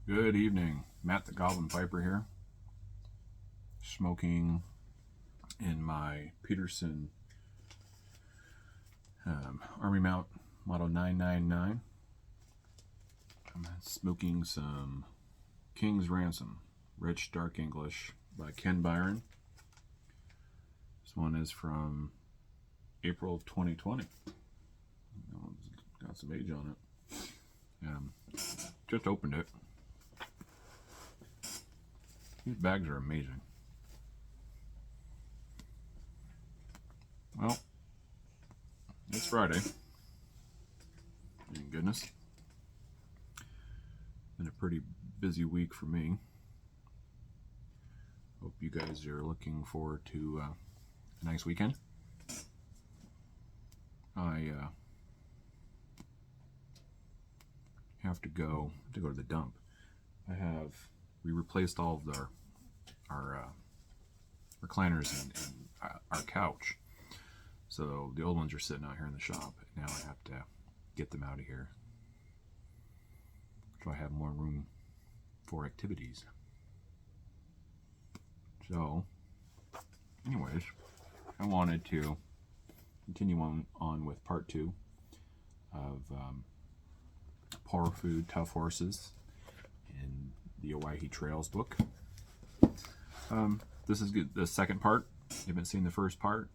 Good evening. Matt the Goblin Viper here, smoking in my Peterson Army Mount Model 999. I'm smoking some King's Ransom, Rich Dark English by Ken Byron. This one is from April 2020. Got some age on it. Just opened it. These bags are amazing. Well, it's Friday. Thank goodness. Been a pretty busy week for me. Hope you guys are looking forward to a nice weekend. I have to go to the dump. We replaced all of our recliners and our couch. So the old ones are sitting out here in the shop. Now I have to get them out of here so I have more room for activities. So, anyways, I wanted to continue on with part 2 of Poor Food, Tough Horses in the Owyhee Trails book. This is the second part. If you haven't seen the first part,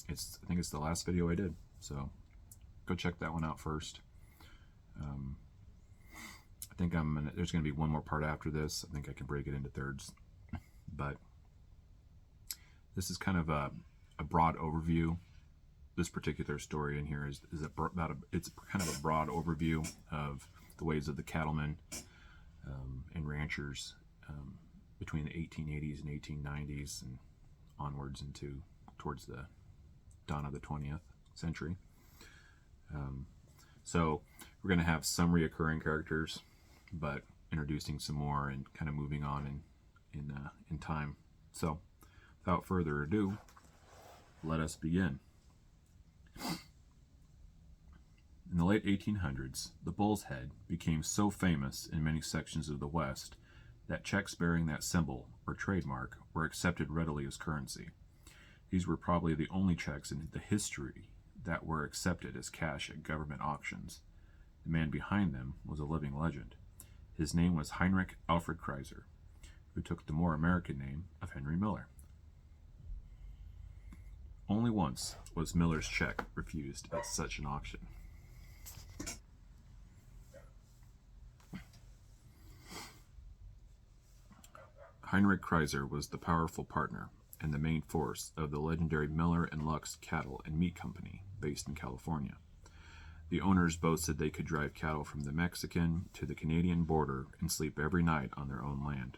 I think it's the last video I did, so go check that one out first. I think there's going to be one more part after this. I think I can break it into thirds, but this is kind of a broad overview. This particular story in here it's kind of a broad overview of the ways of the cattlemen and ranchers between the 1880s and 1890s and onwards towards the dawn of the 20th century. So we're going to have some reoccurring characters, but introducing some more and kind of moving on in time. So without further ado, let us begin. In the late 1800s, the bull's head became so famous in many sections of the West that checks bearing that symbol or trademark were accepted readily as currency. These were probably the only checks in the history that were accepted as cash at government auctions. The man behind them was a living legend. His name was Heinrich Alfred Kreiser, who took the more American name of Henry Miller. Only once was Miller's check refused at such an auction. Heinrich Kreiser was the powerful partner and the main force of the legendary Miller and Lux Cattle and Meat Company based in California. The owners boasted they could drive cattle from the Mexican to the Canadian border and sleep every night on their own land.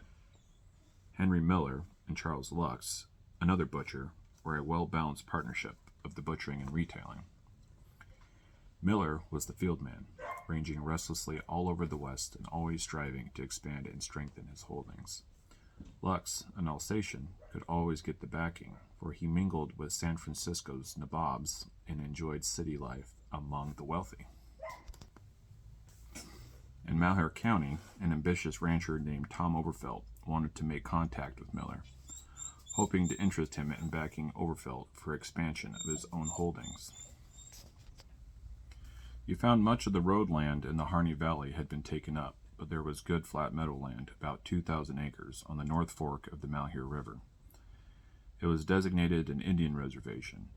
Henry Miller and Charles Lux, another butcher, were a well-balanced partnership of the butchering and retailing. Miller was the field man, ranging restlessly all over the West and always striving to expand and strengthen his holdings. Lux, an Alsatian, could always get the backing, for he mingled with San Francisco's nabobs and enjoyed city life among the wealthy. In Malheur County, an ambitious rancher named Tom Overfelt wanted to make contact with Miller, hoping to interest him in backing Overfelt for expansion of his own holdings. He found much of the road land in the Harney Valley had been taken up, but there was good flat meadowland, about 2,000 acres, on the North Fork of the Malheur River. It was designated an Indian reservation,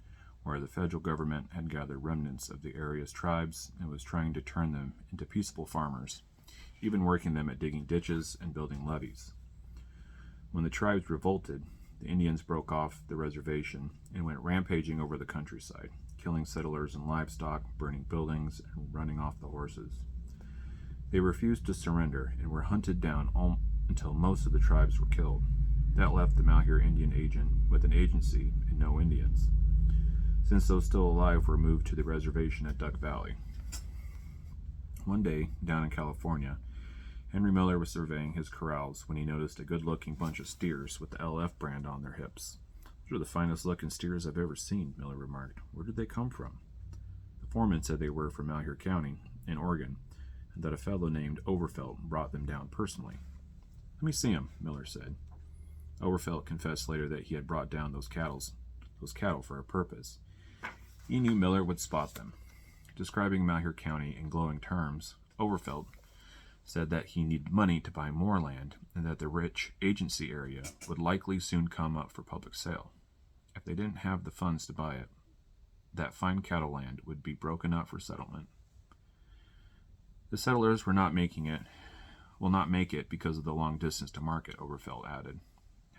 where the federal government had gathered remnants of the area's tribes and was trying to turn them into peaceable farmers, even working them at digging ditches and building levees. When the tribes revolted, the Indians broke off the reservation and went rampaging over the countryside, killing settlers and livestock, burning buildings, and running off the horses. They refused to surrender and were hunted down until most of the tribes were killed. That left the Malheur Indian agent with an agency and no Indians, since those still alive were moved to the reservation at Duck Valley. One day, down in California, Henry Miller was surveying his corrals when he noticed a good-looking bunch of steers with the LF brand on their hips. "Those are the finest-looking steers I've ever seen," Miller remarked. "Where did they come from?" The foreman said they were from Malheur County, in Oregon, and that a fellow named Overfelt brought them down personally. Let me see 'em, Miller said. Overfelt confessed later that he had brought down those cattle for a purpose. He knew Miller would spot them. Describing Malheur County in glowing terms, Overfelt said that he needed money to buy more land and that the rich agency area would likely soon come up for public sale. If they didn't have the funds to buy it, that fine cattle land would be broken up for settlement. The settlers will not make it because of the long distance to market, Overfelt added.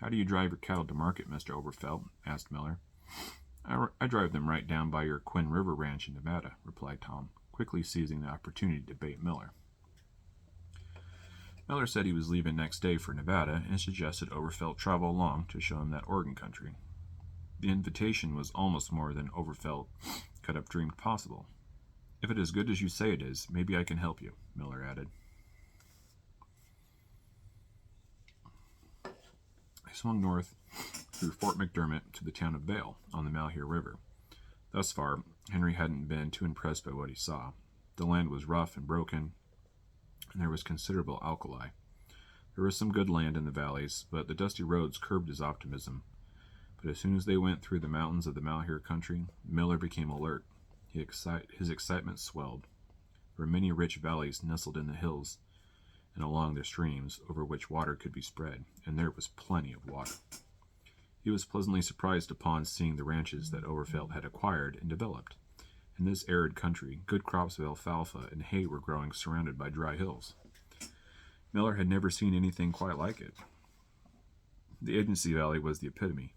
How do you drive your cattle to market, Mr. Overfelt? Asked Miller. I drive them right down by your Quinn River Ranch in Nevada, replied Tom, quickly seizing the opportunity to bait Miller. Miller said he was leaving next day for Nevada and suggested Overfelt travel along to show him that Oregon country. The invitation was almost more than Overfelt could have dreamed possible. If it is good as you say it is, maybe I can help you, Miller added. They swung north through Fort McDermott to the town of Vail on the Malheur River. Thus far, Henry hadn't been too impressed by what he saw. The land was rough and broken, and there was considerable alkali. There was some good land in the valleys, but the dusty roads curbed his optimism. But as soon as they went through the mountains of the Malheur country, Miller became alert. His excitement swelled. There were many rich valleys nestled in the hills and along the streams over which water could be spread, and there was plenty of water. He was pleasantly surprised upon seeing the ranches that Overfelt had acquired and developed. In this arid country, good crops of alfalfa and hay were growing surrounded by dry hills. Miller had never seen anything quite like it. The Agency Valley was the epitome.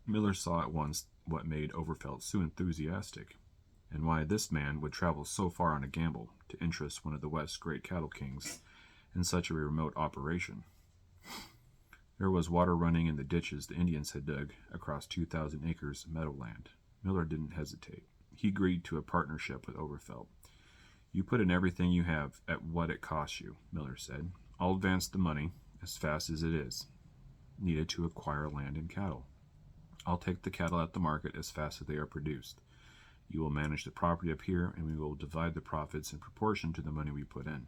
Miller saw at once what made Overfelt so enthusiastic, and why this man would travel so far on a gamble to interest one of the West's great cattle kings in such a remote operation. There was water running in the ditches the Indians had dug across 2,000 acres of meadowland. Miller didn't hesitate. He agreed to a partnership with Overfelt. You put in everything you have at what it costs you, Miller said. I'll advance the money, as fast as it is needed to acquire land and cattle. I'll take the cattle at the market as fast as they are produced. You will manage the property up here, and we will divide the profits in proportion to the money we put in.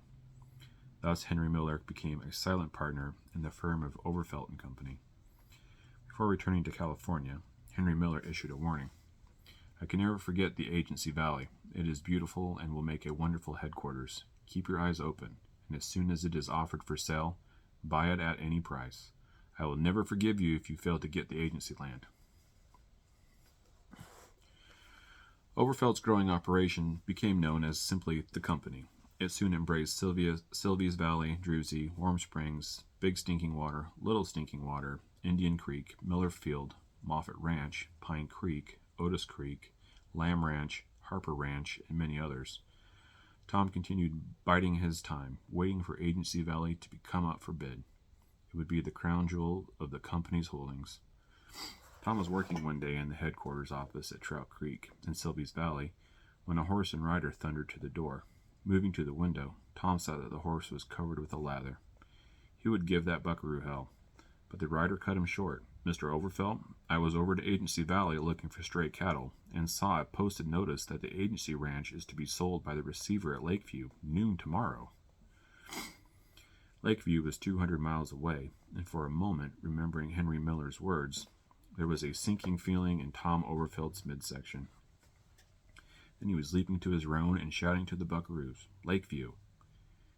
Thus, Henry Miller became a silent partner in the firm of Overfelt and Company. Before returning to California, Henry Miller issued a warning. I can never forget the Agency Valley. It is beautiful and will make a wonderful headquarters. Keep your eyes open, and as soon as it is offered for sale, buy it at any price. I will never forgive you if you fail to get the agency land. Overfelt's growing operation became known as simply the Company. It soon embraced Sylvia's Valley, Drewsy, Warm Springs, Big Stinking Water, Little Stinking Water, Indian Creek, Miller Field, Moffett Ranch, Pine Creek, Otis Creek, Lamb Ranch, Harper Ranch, and many others. Tom continued biding his time, waiting for Agency Valley to come up for bid. It would be the crown jewel of the company's holdings. Tom was working one day in the headquarters office at Trout Creek in Sylvia's Valley when a horse and rider thundered to the door. Moving to the window, Tom saw that the horse was covered with a lather. He would give that buckaroo hell. But the rider cut him short. Mr. Overfelt, I was over to Agency Valley looking for stray cattle and saw a posted notice that the agency ranch is to be sold by the receiver at Lakeview noon tomorrow. Lakeview was 200 miles away, and for a moment, remembering Henry Miller's words, there was a sinking feeling in Tom Overfelt's midsection. Then he was leaping to his roan and shouting to the buckaroos, Lakeview.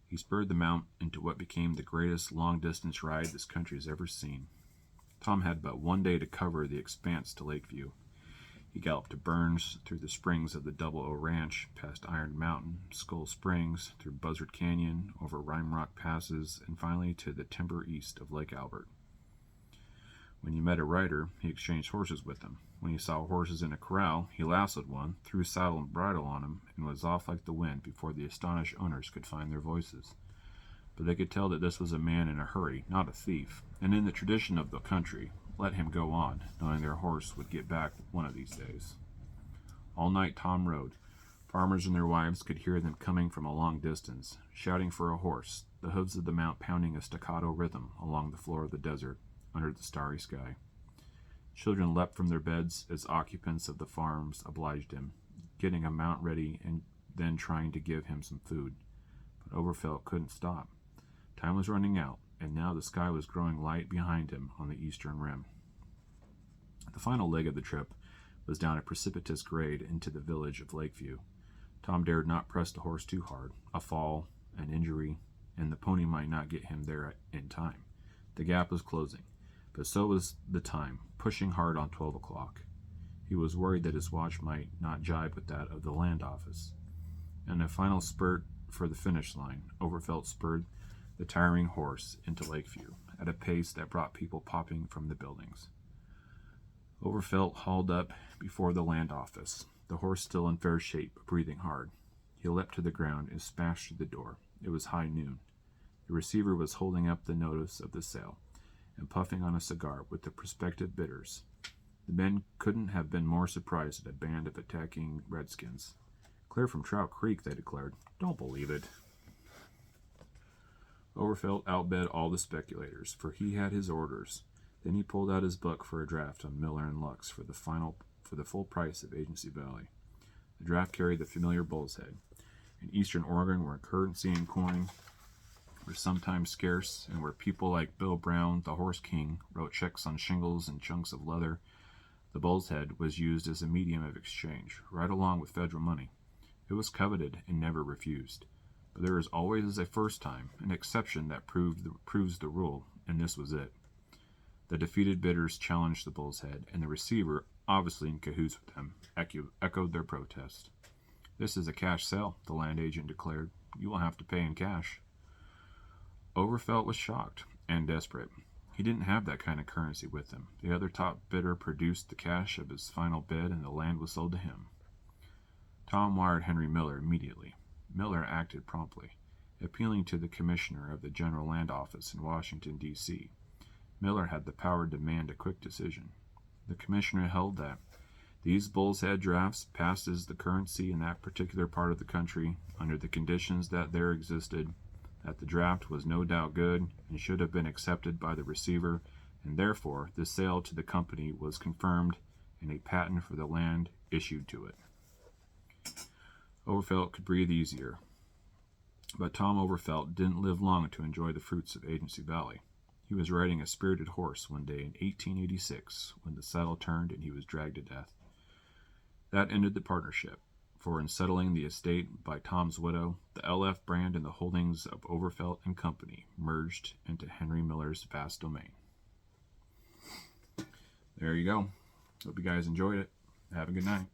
He spurred the mount into what became the greatest long-distance ride this country has ever seen. Tom had but one day to cover the expanse to Lakeview. He galloped to Burns, through the springs of the Double O Ranch, past Iron Mountain, Skull Springs, through Buzzard Canyon, over Rime Rock Passes, and finally to the timber east of Lake Albert. When he met a rider, he exchanged horses with him. When he saw horses in a corral, he lassoed one, threw saddle and bridle on him, and was off like the wind before the astonished owners could find their voices. But they could tell that this was a man in a hurry, not a thief, and in the tradition of the country, let him go on, knowing their horse would get back one of these days. All night Tom rode. Farmers and their wives could hear them coming from a long distance, shouting for a horse, the hooves of the mount pounding a staccato rhythm along the floor of the desert, under the starry sky. Children leapt from their beds as occupants of the farms obliged him, getting a mount ready and then trying to give him some food. but Overfelt couldn't stop. Time was running out, and now the sky was growing light behind him on the eastern rim. The final leg of the trip was down a precipitous grade into the village of Lakeview. Tom dared not press the horse too hard. A fall, an injury, and the pony might not get him there in time. The gap was closing, but so was the time, pushing hard on 12 o'clock. He was worried that his watch might not jibe with that of the land office. In a final spurt for the finish line, Overfelt spurred the tiring horse into Lakeview at a pace that brought people popping from the buildings. Overfelt hauled up before the land office, the horse still in fair shape, but breathing hard. He leapt to the ground and smashed through the door. It was high noon. The receiver was holding up the notice of the sale and puffing on a cigar with the prospective bidders. The men couldn't have been more surprised at a band of attacking redskins. Clear from Trout Creek, they declared. Don't believe it. Overfelt outbid all the speculators, for he had his orders. Then he pulled out his book for a draft on Miller and Lux for the full price of Agency Valley. The draft carried the familiar bull's head. In eastern Oregon, where currency and coin were sometimes scarce, and where people like Bill Brown, the horse king, wrote checks on shingles and chunks of leather, the bull's head was used as a medium of exchange, right along with federal money. It was coveted and never refused. But there is always a first time, an exception that proves the rule, and this was it. The defeated bidders challenged the bull's head, and the receiver, obviously in cahoots with them, echoed their protest. This is a cash sale, the land agent declared. You will have to pay in cash. Overfelt was shocked and desperate. He didn't have that kind of currency with him. The other top bidder produced the cash of his final bid, and the land was sold to him. Tom wired Henry Miller immediately. Miller acted promptly, appealing to the commissioner of the General Land Office in Washington, D.C. Miller had the power to demand a quick decision. The commissioner held that these bull's head drafts passed as the currency in that particular part of the country under the conditions that there existed, that the draft was no doubt good and should have been accepted by the receiver, and therefore the sale to the company was confirmed and a patent for the land issued to it. Overfelt could breathe easier, but Tom Overfelt didn't live long to enjoy the fruits of Agency Valley. He was riding a spirited horse one day in 1886 when the saddle turned and he was dragged to death. That ended the partnership, for in settling the estate by Tom's widow, the LF brand and the holdings of Overfelt and Company merged into Henry Miller's vast domain. There you go. Hope you guys enjoyed it. Have a good night.